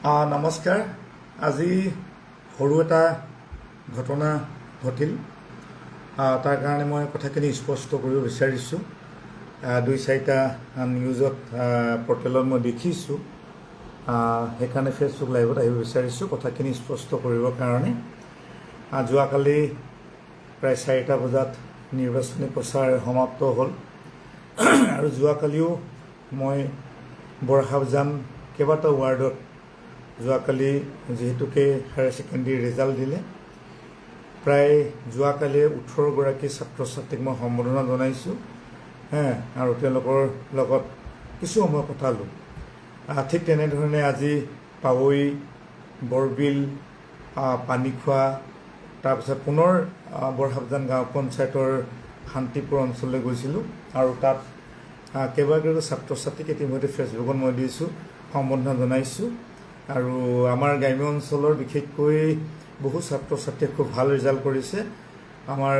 নমস্কাৰ। আজি সৰু এটা ঘটনা ঘটিল, তাৰ কাৰণে মই কথাখিনি স্পষ্ট কৰিব বিচাৰিছোঁ। দুই চাৰিটা নিউজত পৰ্টেলত মই দেখিছোঁ, সেইকাৰণে ফেচবুক লাইভত আহিব বিচাৰিছোঁ কথাখিনি স্পষ্ট কৰিবৰ কাৰণে। যোৱাকালি প্ৰায় 4টা বজাত নিৰ্বাচনী প্ৰচাৰ সমাপ্ত হ'ল আৰু যোৱাকালিও মই বৰহাবজান কেইবাটাও ৱাৰ্ডত যোৱাকালি যিহেতুকে হায়াৰ ছেকেণ্ডেৰী ৰিজাল্ট দিলে, প্ৰায় যোৱাকালি 18গৰাকী ছাত্ৰ ছাত্ৰীক মই সম্বোধনা জনাইছোঁ আৰু তেওঁলোকৰ লগত কিছু সময় কটালোঁ। ঠিক তেনেধৰণে আজি পাৱৈ, বৰবিল, পানীখোৱা, তাৰপিছত পুনৰ বৰহাবজান গাঁও পঞ্চায়তৰ শান্তিপুৰ অঞ্চললৈ গৈছিলোঁ আৰু তাত কেইবাগৰাকী ছাত্ৰ ছাত্ৰীক ইতিমধ্যে ফেচবুকত মই দিছোঁ, সম্বোধনা জনাইছোঁ। আৰু আমাৰ গ্ৰাম্য অঞ্চলৰ বিশেষকৈ বহু ছাত্ৰ ছাত্ৰীয়ে খুব ভাল ৰিজাল্ট কৰিছে। আমাৰ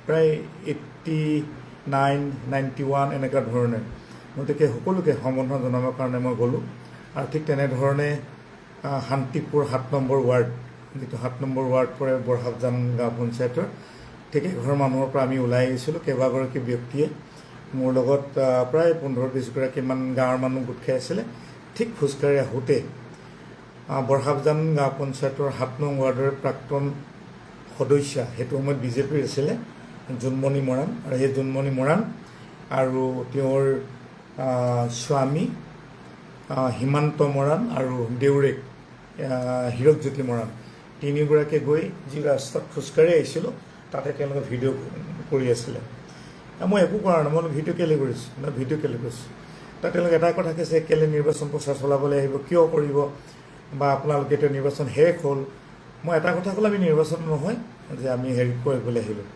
প্ৰায় 89, 91 এনেকুৱা ধৰণে, গতিকে সকলোকে সম্বোধনা জনাবৰ কাৰণে মই গ'লোঁ। আৰু ঠিক তেনেধৰণে শান্তিপুৰ 7 নম্বৰ ৱাৰ্ড, যিটো 7 নম্বৰ ৱাৰ্ড পৰে বৰহাবজান গাঁও পঞ্চায়তৰ, ঠিক এঘৰ মানুহৰ পৰা আমি ওলাই আহিছিলোঁ। কেইবাগৰাকী ব্যক্তিয়ে মোৰ লগত প্ৰায় 15-20গৰাকীমান গাঁৱৰ মানুহ গোট খাই আছিলে। ঠিক খোজকাঢ়ি আহোঁতে বৰহাবজান গাঁও পঞ্চায়তৰ 7 নং ৱাৰ্ডৰ প্ৰাক্তন সদস্যা, সেইটো সময়ত বিজেপিৰ আছিলে, জোনমণি মৰাণ, আৰু সেই জোনমণি মৰাণ আৰু তেওঁৰ স্বামী হিমান্ত মৰাণ আৰু দেউৰেক হীৰকজ্যোতি মৰাণ, তিনিগৰাকীয়ে গৈ যি ৰাস্তাত খোজকাঢ়ি আহিছিলোঁ তাতে তেওঁলোকে ভিডিঅ' কৰি আছিলে। মই একো কৰা নাই, মই ভিডিঅ' কেলৈ কৰিছোঁ, তাত তেওঁলোকে এটা কথা কৈছে, কেলৈ নিৰ্বাচন প্ৰচাৰ চলাবলৈ আহিব, কিয় কৰিব, বা আপোনালোকে এতিয়া নিৰ্বাচন শেষ হ'ল। মই এটা কথা ক'লে, আমি নিৰ্বাচন নহয় যে আমি কৰিবলৈ আহিলোঁ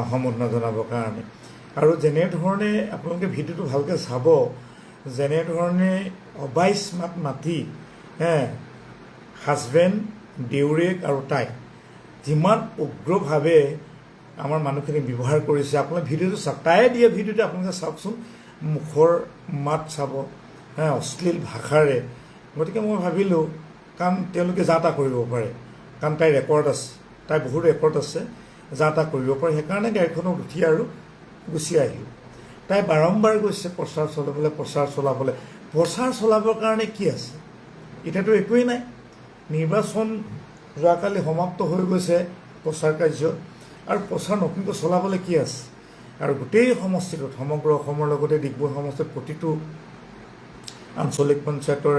সম্বোধনা জনাবৰ কাৰণে। আৰু যেনেধৰণে আপোনালোকে ভিডিঅ'টো ভালকৈ চাব, যেনেধৰণে অবাইচ মাত মাতি হাজবেণ্ড, দেউৰেক আৰু তাই যিমান উগ্ৰভাৱে আমাৰ মানুহখিনিক ব্যৱহাৰ কৰিছে, আপোনালোকে ভিডিঅ'টো চাওক, তাইয়ে দিয়া ভিডিঅ'টো আপোনালোকে চাওকচোন, মুখৰ মাত চাব, অশ্লীল ভাষাৰে। গতিকে মই ভাবিলোঁ, কাৰণ তেওঁলোকে যা তা কৰিব পাৰে, কাৰণ তাইৰ ৰেকৰ্ড আছে, তাইৰ বহুত ৰেকৰ্ড আছে, যা তা কৰিব পাৰে, সেইকাৰণে গাড়ীখনত উঠি আৰু গুচি আহিলোঁ। তাই বাৰম্বাৰ গৈছে প্ৰচাৰ চলাবৰ কাৰণে কি আছে, এতিয়াতো একোৱেই নাই। নিৰ্বাচন যোৱাকালি সমাপ্ত হৈ গৈছে প্ৰচাৰ কাৰ্য, আৰু প্ৰচাৰ নতুনকৈ চলাবলৈ কি আছে। আৰু গোটেই সমষ্টিটোত, সমগ্ৰ অসমৰ লগতে ডিগবৈ সমষ্টিত প্ৰতিটো আঞ্চলিক পঞ্চায়তৰ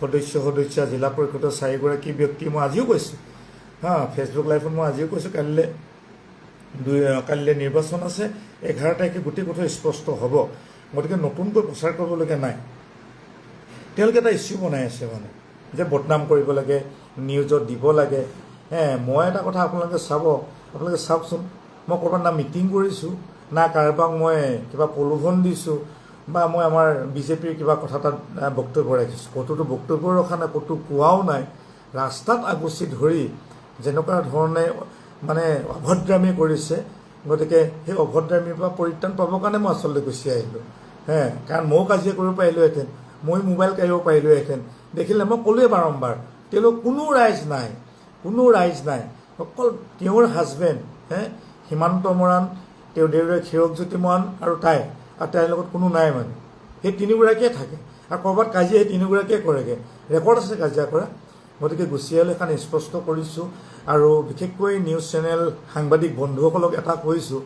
সদস্যা, জিলা পৰিষদৰ 4গৰাকী ব্যক্তি, মই আজিও কৈছোঁ ফেচবুক লাইভত, মই আজিও কৈছোঁ কাইলৈ নিৰ্বাচন আছে, 11 তাৰিখে গোটেই কথা স্পষ্ট হ'ব। গতিকে নতুনকৈ প্ৰচাৰ কৰিবলগীয়া নাই। তেওঁলোকে এটা ইছ্যু বনাই আছে, মানে যে বদনাম কৰিব লাগে, নিউজত দিব লাগে। মই এটা কথা আপোনালোকে চাওকচোন, মই ক'ৰবাত না মিটিং কৰিছোঁ, না কাৰোবাক মই কিবা প্ৰলোভন দিছোঁ, বা মই আমাৰ বিজেপিৰ কিবা কথা তাত বক্তব্য ৰাখিছোঁ। ক'তোতো বক্তব্য ৰখা নাই, ক'তো কোৱাও নাই। ৰাস্তাত আগুচি ধৰি যেনেকুৱা ধৰণে মানে অভদ্ৰামী কৰিছে, গতিকে সেই অভদ্ৰামীৰ পৰা পৰিত্ৰাণ পাবৰ কাৰণে মই আচলতে গুচি আহিলোঁ। কাৰণ ময়ো কাজিয়া কৰিব পাৰিলোঁহেঁতেন, মই মোবাইল কাঢ়িব পাৰিলোঁহেঁতেন। দেখিলে মই ক'লোৱে বাৰম্বাৰ, তেওঁলোক কোনো ৰাইজ নাই, অকল তেওঁৰ হাজবেণ্ড হিমান্ত মৰাণ, তেওঁৰ দেউৰেক হীৰকজ্যোতি মৰাণ আৰু তাইৰ লগত কোনো নাই। মানে সেই তিনিগৰাকীয়ে থাকে, আৰু ক'ৰবাত কাজিয়া সেই তিনিগৰাকীয়ে কৰেগৈ, ৰেকৰ্ড আছে কাজিয়া কৰা। গতিকে গুচি আহিলে, সেইকাৰণে স্পষ্ট কৰিছোঁ। আৰু বিশেষকৈ নিউজ চেনেল সাংবাদিক বন্ধুসকলক এটা কৈছোঁ,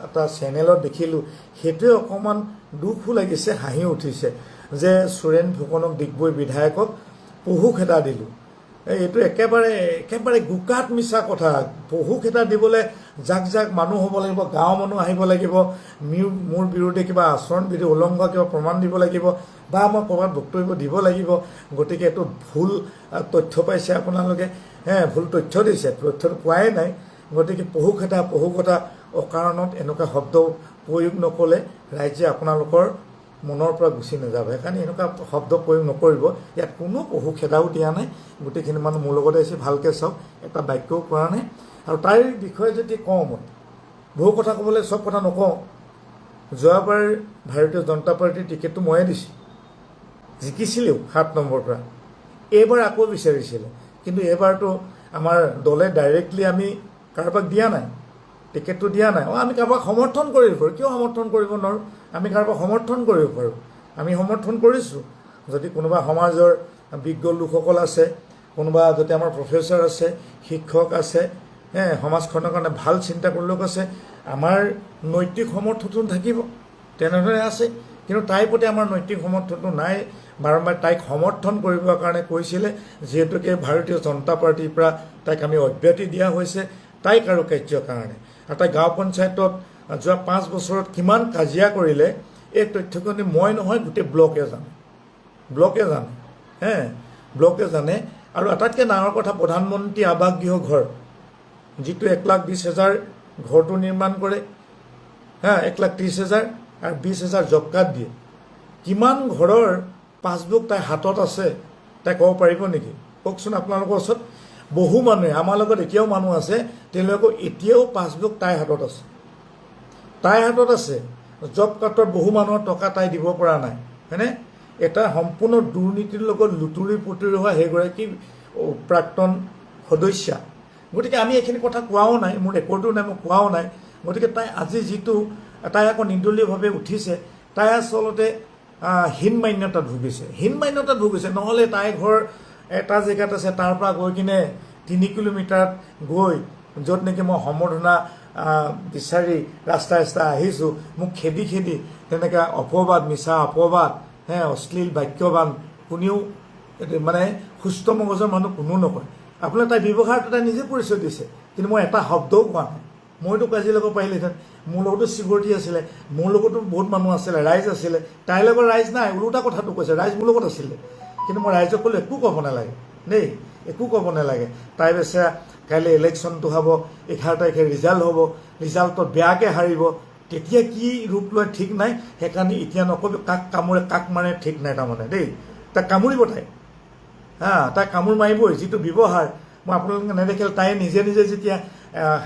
এটা চেনেলত দেখিলোঁ, সেইটোৱে অকণমান দুখো লাগিছে, হাঁহি উঠিছে, যে সুৰেণ ফুকনক, ডিগবৈ বিধায়কক পহু খেদা দিলোঁ। এইটো একেবাৰে গোকাত মিছা কথা। পহু খেদা দিবলৈ যাক মানুহ হ'ব লাগিব, গাঁৱৰ মানুহ আহিব লাগিব, মোৰ বিৰুদ্ধে কিবা আচৰণ বিধি উলংঘা কিবা প্ৰমাণ দিব লাগিব, বা মই ক'ৰবাত বক্তব্য দিব লাগিব। গতিকে এইটো ভুল তথ্য পাইছে আপোনালোকে, ভুল তথ্য দিছে, তথ্যটো পোৱাই নাই। গতিকে পহু কথা অকাৰণত এনেকুৱা শব্দ প্ৰয়োগ নকৰিলে ৰাইজে আপোনালোকৰ মনৰ পৰা গুচি নাযাব। সেইকাৰণে এনেকুৱা শব্দ প্ৰয়োগ নকৰিব। ইয়াত কোনো পহু খেদাও দিয়া নাই। গোটেইখিনি মানুহ মোৰ লগতে আহিছে, ভালকৈ চাওক, এটা বাক্যও কৰা নাই। আৰু তাইৰ বিষয়ে যদি কওঁ, মই বহু কথা ক'বলৈ, চব কথা নকওঁ। যোৱাবাৰ ভাৰতীয় জনতা পাৰ্টীৰ টিকেটটো ময়ে দিছোঁ, জিকিছিলেও 7 নম্বৰৰ পৰা এইবাৰ আকৌ বিচাৰিছিলে কিন্তু এইবাৰতো আমাৰ দলে ডাইৰেক্টলি আমি কাৰোবাক দিয়া নাই টিকেটটো দিয়া নাই আমি কাৰোবাক সমৰ্থন কৰিব পাৰোঁ কিয় সমৰ্থন কৰিব নোৱাৰোঁ আমি কাৰোবাক সমৰ্থন কৰিব পাৰোঁ আমি সমৰ্থন কৰিছোঁ যদি কোনোবা সমাজৰ বিজ্ঞ লোকসকল আছে কোনোবা যদি আমাৰ প্ৰফেচৰ আছে শিক্ষক আছে সমাজখনৰ কাৰণে ভাল চিন্তা কৰা লোক আছে আমাৰ নৈতিক সমৰ্থনটো থাকিব তেনেদৰে আছে কিন্তু তাইৰ প্ৰতি আমাৰ নৈতিক সমৰ্থনটো নাই বাৰম্বাৰ তাইক সমৰ্থন কৰিবৰ কাৰণে কৈছিলে যিহেতুকে ভাৰতীয় জনতা পাৰ্টীৰ পৰা তাইক আমি অব্যাহতি দিয়া হৈছে তাইক আৰু কাৰ্যৰ কাৰণে আৰু তাই গাঁও পঞ্চায়তত যোৱা 5 বছৰত কিমান কাজিয়া কৰিলে এই তথ্যখিনি মই নহয় গোটেই ব্লকে জানে ব্লকে জানে আৰু আটাইতকৈ ডাঙৰ কথা প্ৰধানমন্ত্ৰী আৱাস গৃহ ঘৰ যিটো 1,20,000 ঘৰটো নিৰ্মাণ কৰে 1,30,000 আৰু 20,000 জব কাৰ্ড দিয়ে কিমান ঘৰৰ পাছবুক তাই হাতত আছে তাই ক'ব পাৰিব নেকি কওকচোন আপোনালোকৰ ওচৰত বহু মানুহে আমাৰ লগত এতিয়াও মানুহ আছে তেওঁলোকৰ এতিয়াও পাছবুক তাইৰ হাতত আছে জব কাৰ্ডৰ বহু মানুহৰ টকা তাই দিব পৰা নাই হয়নে এটা সম্পূৰ্ণ দুৰ্নীতিৰ লগত লুতুৰি পুতুৰি হোৱা সেইগৰাকী প্ৰাক্তন সদস্যা গতিকে আমি এইখিনি কথা কোৱাও নাই মোৰ ৰেকৰ্ডো নাই মই কোৱাও নাই গতিকে তাই আজি যিটো তাই আকৌ নিৰ্দলীয়ভাৱে উঠিছে তাই আচলতে হীন মান্যতাত ভুগিছে নহ'লে তাই ঘৰ এটা জেগাত আছে তাৰ পৰা গৈ কিনে 3 কিলোমিটাৰত গৈ য'ত নেকি মই সম্বৰ্ধনা বিচাৰি ৰাস্তা আহিছোঁ মোক খেদি তেনেকৈ অপবাদ মিছা অপবাদ অশ্লীল বাক্যবান কোনেও মানে সুস্থ মগজৰ মানুহ কোনো নকয় আপোনাৰ তাই ব্যৱহাৰটো তাই নিজে পৰিচয় দিছে কিন্তু মই এটা শব্দও কোৱা নাই মইতো কাজি ল'ব পাৰিলেহেঁতেন মোৰ লগতো চিকিউৰিটি আছিলে মোৰ লগতো বহুত মানুহ আছিলে ৰাইজ আছিলে তাইৰ লগত ৰাইজ নাই ওলোটা কথাটো কৈছে ৰাইজ মোৰ লগত আছিলে কিন্তু মই ৰাইজক ক'লোঁ একো ক'ব নালাগে দেই একো ক'ব নালাগে তাই বেচেৰা কাইলৈ ইলেকশ্যনটো হ'ব 11 তাৰিখে ৰিজাল্ট হ'ব ৰিজাল্টত বেয়াকৈ হাৰিব তেতিয়া কি ৰূপ লয় ঠিক নাই সেইকাৰণে এতিয়া নকবি কাক কামোৰে কাক মাৰে ঠিক নাই তাৰমানে দেই তাক কামুৰিব তাই কামোৰ মাৰিবই যিটো ব্যৱহাৰ মই আপোনালোকে নেদেখিলে তাই নিজে যেতিয়া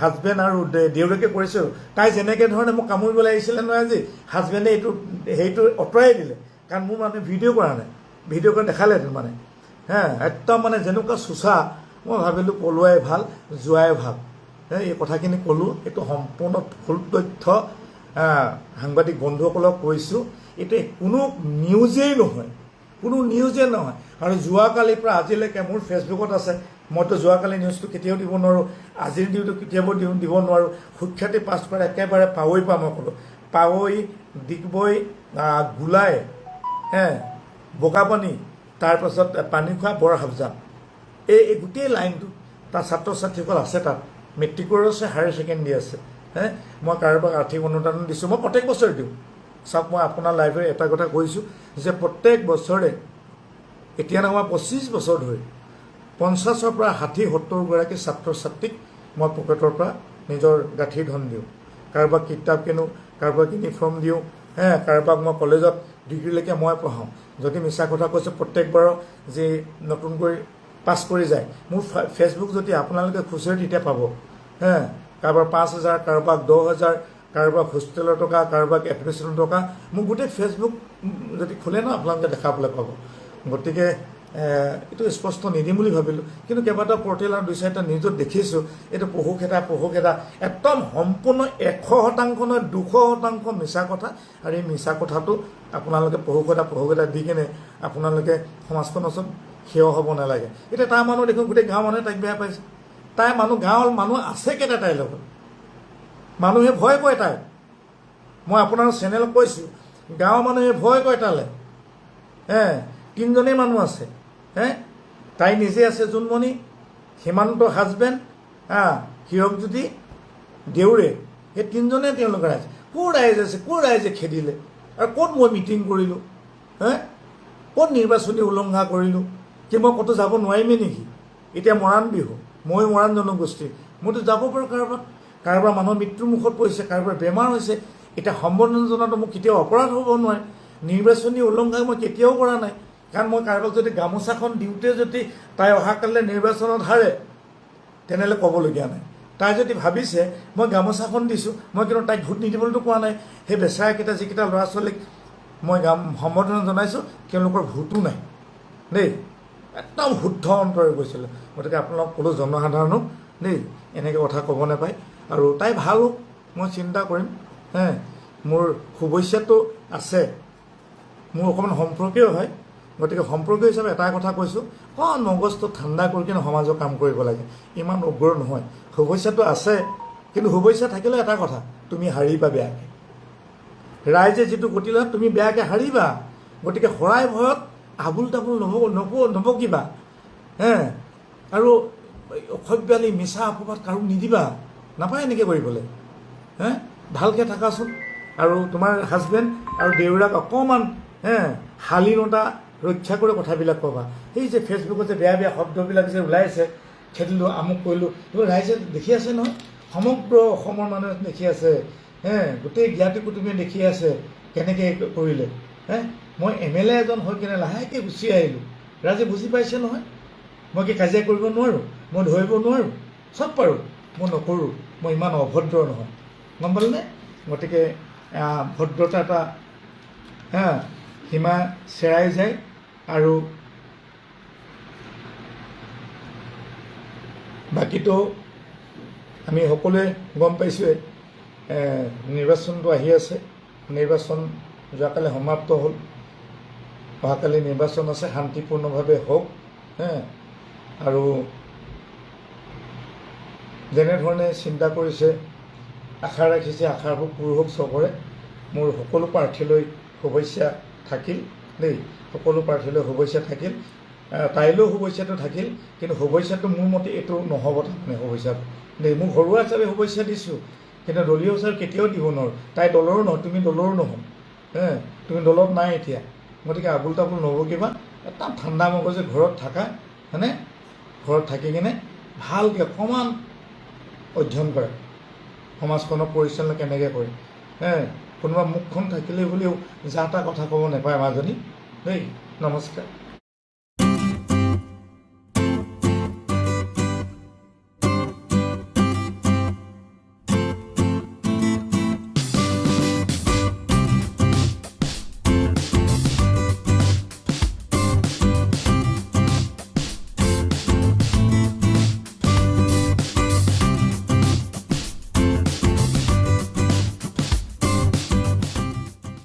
হাজবেণ্ড আৰু দেউতাকে কৰিছিল তাই যেনেকৈ ধৰণে মোক কামুৰিবলৈ আহিছিলে নহয় আজি হাজবেণ্ডে সেইটো আঁতৰাই দিলে কাৰণ মোৰ মানুহে ভিডিঅ' কৰা নাই ভিডিঅ' কৰি দেখালেহেঁতেন মানে একদম মানে যেনেকুৱা চোচা মই ভাবিলোঁ পলোৱাই ভাল যোৱাই ভাল এই কথাখিনি ক'লোঁ এইটো সম্পূৰ্ণ ভুল তথ্য সাংবাদিক বন্ধুসকলক কৈছোঁ এইটো কোনো নিউজেই নহয় আৰু যোৱাকালিৰ পৰা আজিলৈকে মোৰ ফেচবুকত আছে মইতো যোৱাকালি নিউজটো কেতিয়াও দিব নোৱাৰোঁ আজিৰ নিউজটো কেতিয়াও দিব নোৱাৰোঁ সুখ্যাতি পাছ কৰা একেবাৰে পাৱৈ পৰা মই ক'লোঁ পাৱৈ ডিগবৈ গোলাই বোকাপানী তাৰপাছত পানীখোৱা বৰহাবজান এই গোটেই লাইনটো তাৰ ছাত্ৰ ছাত্ৰীসকল আছে তাত মেট্ৰিকৰ আছে হায়াৰ ছেকেণ্ডেৰী আছে মই কাৰোবাক আৰ্থিক অনুদান দিছোঁ মই প্ৰত্যেক বছৰে দিওঁ চাওক মই আপোনাৰ লাইভে এটা কথা কৈছোঁ যে প্ৰত্যেক বছৰে এতিয়া নহয় 25 বছৰ ধৰি 50ৰ পৰা 60-70 গৰাকী ছাত্ৰ ছাত্ৰীক মই পকেটৰ পৰা নিজৰ গাঁঠিৰ ধন দিওঁ কাৰোবাক কিতাপ কিনো কাৰোবাক ইউনিফৰ্ম দিওঁ কাৰোবাক মই কলেজত ডিগ্ৰীলৈকে মই পঢ়াওঁ যদি মিছা কথা কৈছোঁ প্ৰত্যেকবাৰৰ যি নতুনকৈ পাছ কৰি যায় মোৰ ফেচবুক যদি আপোনালোকে খুচৰি তেতিয়া পাব কাৰোবাৰ 5,000 কাৰোবাক 10,000 কাৰোবাক হোষ্টেলৰ টকা কাৰোবাক এডমিশ্যনৰ টকা মোক গোটেই ফেচবুক যদি খোলে ন আপোনালোকে দেখাবলৈ পাব গতিকে এইটো স্পষ্ট নিদিম বুলি ভাবিলোঁ কিন্তু কেইবাটাও পৰ্টেল আৰু 2-4টা নিউজত দেখিছোঁ এইটো পহুকেইটা একদম সম্পূৰ্ণ 100% নহয় 200% মিছা কথা আৰু এই মিছা কথাটো আপোনালোকে পহুকেইটা দি কিনে আপোনালোকে সমাজখনৰ ওচৰত থিয় হ'ব নালাগে এতিয়া তাৰ মানুহ দেখোন গোটেই গাঁৱৰ মানুহে তাইক বেয়া পাইছে তাই গাঁৱৰ মানুহ আছে কেইটা তাইৰ লগত মানুহে ভয় কৰে তাই মই আপোনাৰ চেনেলত কৈছোঁ গাঁৱৰ মানুহে ভয় কৰে তালৈ 3জনেই মানুহ আছে তাই নিজে আছে জোনমণি সীমান্ত হাজবেণ্ড হীৰকজ্যোতি দেউৰে সেই 3জনে তেওঁলোকৰ ৰাইজ ক'ৰ ৰাইজে খেদিলে আৰু ক'ত মই মিটিং কৰিলোঁ ক'ত নিৰ্বাচনী উলংঘা কৰিলোঁ কি মই ক'তো যাব নোৱাৰিমেই নেকি এতিয়া মৰাণ বিহু মই মৰাণ জনগোষ্ঠী মইতো যাব পাৰোঁ কাৰোবাৰ মানুহৰ মৃত্যুৰ মুখত পৰিছে কাৰোবাৰ বেমাৰ হৈছে এতিয়া সম্বৰ্ধনা জনাটো মোক কেতিয়াও অপৰাধ হ'ব নোৱাৰে নিৰ্বাচনী উলংঘা মই কেতিয়াও কৰা নাই কাৰণ মই কাৰোবাক যদি গামোচাখন দিওঁতে যদি তাই অহাকালিলৈ নিৰ্বাচনত হাৰে তেনেহ'লে ক'বলগীয়া নাই তাই যদি ভাবিছে মই গামোচাখন দিছোঁ মই কিন্তু তাইক ভোট নিদিবলৈতো কোৱা নাই সেই বেচেৰাকেইটা যিকেইটা ল'ৰা ছোৱালীক মই সম্বোধন জনাইছোঁ, তেওঁলোকৰ ভোটো নাই দেই, একদম শুদ্ধ অন্তৰে কৈছিলোঁ। গতিকে আপোনালোক কোনো জনসাধাৰণক দেই এনেকৈ কথা ক'ব নাপায়। আৰু তাই ভাল হওক, মই চিন্তা কৰিম। মোৰ শুভেচ্ছাটো আছে, মোৰ অকণমান সম্পৰ্কীয় হয়। গতিকে সম্পৰ্কীয় হিচাপে এটা কথা কৈছোঁ, অকণ মগজটো ঠাণ্ডা কৰি কিনে সমাজৰ কাম কৰিব লাগে, ইমান উগ্ৰ নহয়। শুভেচ্ছাটো আছে, কিন্তু শুভেচ্ছা থাকিলেও এটা কথা, তুমি হাৰিবা বেয়াকৈ। ৰাইজে যিটো গতি লয় তুমি বেয়াকৈ হাৰিবা। গতিকে হৰাই ভয়ত আবুল তাবুল নবকিবা আৰু অসভ্যালি মিছা অপবাদ কাৰো নিদিবা, নাপায় এনেকৈ কৰিবলৈ। ভালকৈ থাকাচোন। আৰু তোমাৰ হাজবেণ্ড আৰু দেউৰাক অকণমান শালীনতা ৰক্ষা কৰি কথাবিলাক ক'বা। সেই যে ফেচবুকত যে বেয়া বেয়া শব্দবিলাক যে ওলাইছে, খেদিলোঁ আমুক কৰিলোঁ, এইবোৰ ৰাইজে দেখি আছে নহয়, সমগ্ৰ অসমৰ মানুহে দেখি আছে। গোটেই জ্ঞাতি কুটুমে দেখি আছে কেনেকৈ কৰিলে। মই MLA এজন হৈ কিনে লাহেকৈ গুচি আহিলোঁ, ৰাইজে বুজি পাইছে নহয়। মই কি কাজিয়া কৰিব নোৱাৰোঁ, মই ধৰিব নোৱাৰোঁ, চব পাৰোঁ, মই নকৰোঁ, মই ইমান অভদ্ৰ নহয়, গম পালেনে? গতিকে ভদ্ৰতা এটা সীমা চেৰাই যায়। আৰু বাকীটো আমি সকলোৱে গম পাইছোঁৱে, নিৰ্বাচনটো আহি আছে। নিৰ্বাচন যোৱাকালি সমাপ্ত হ'ল, অহাকালি নিৰ্বাচন আছে, শান্তিপূৰ্ণভাৱে হওক। আৰু যেনেধৰণে চিন্তা কৰিছে, আশা ৰাখিছে, আশাবোৰ পূৰ হওক চবৰে। মোৰ সকলো প্ৰাৰ্থীলৈ শুভেচ্ছা থাকিল দেই, সকলো প্ৰাৰ্থীলৈ শুভেচ্ছা থাকিল। তাইলৈও শুভেচ্ছাটো থাকিল, কিন্তু শুভেচ্ছাটো মোৰ মতে এইটো নহ'ব তাৰমানে শুভেচ্ছাটো দেই। মোক ঘৰুৱা হিচাপে শুভেচ্ছা দিছোঁ, কিন্তু দলীয় হিচাপে কেতিয়াও দিব নোৱাৰোঁ। তাই দলৰো নহয়, তুমি দলৰো নহয়, তুমি দলত নাই এতিয়া। গতিকে আবুল তাবুল নবকিবা, এটা ঠাণ্ডা মগজে ঘৰত থাকা, ঘৰত থাকি কিনে ভালকৈ অকণমান অধ্যয়ন কৰে, সমাজখনৰ পৰিচালনা কেনেকৈ কৰে। কোনোবা মুখখন থাকিলে বুলিও যা তা কথা ক'ব নাপায় মাজনী দেই। নমস্কাৰ।